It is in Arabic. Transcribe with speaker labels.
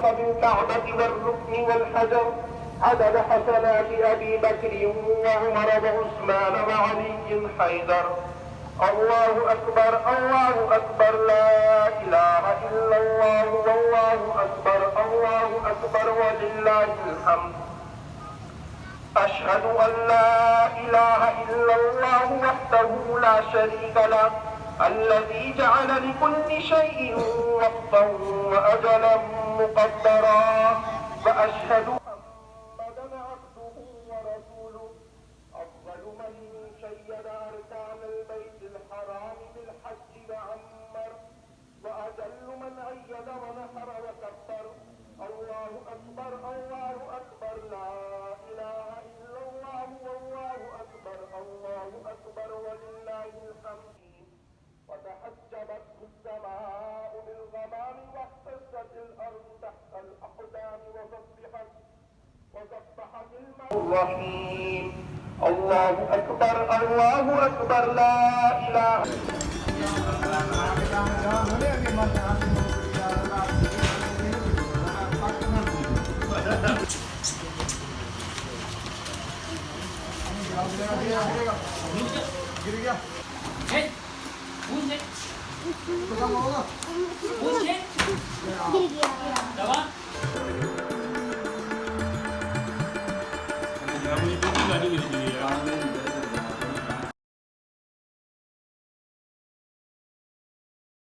Speaker 1: بالكعبة والركن والحجر عدد حسنات أبي بكر وعمر وعثمان وعلي حيدر. الله أكبر الله أكبر لا إله إلا الله والله أكبر الله أكبر ولله الحمد. أشهد أن لا إله إلا الله وحده لا شريك له الذي جعل لكل شيء وقتا وأجلا مقدرا. وأشهد محمدا عبده ورسوله أفضل من شيد أركان البيت الحرام بالحج وعمر وأجل من أيد ونحر وكبر. الله أكبر الله أكبر لا إله إلا الله والله أكبر الله أكبر ولله الحمد. وتحجبت السماء بالغمام واحتزت الأرض تحت الأقدام وسبحت الماء الرحيم. الله أكبر الله أكبر لا إله
Speaker 2: गिर गया दवा
Speaker 3: Kamu itu juga di sini ya.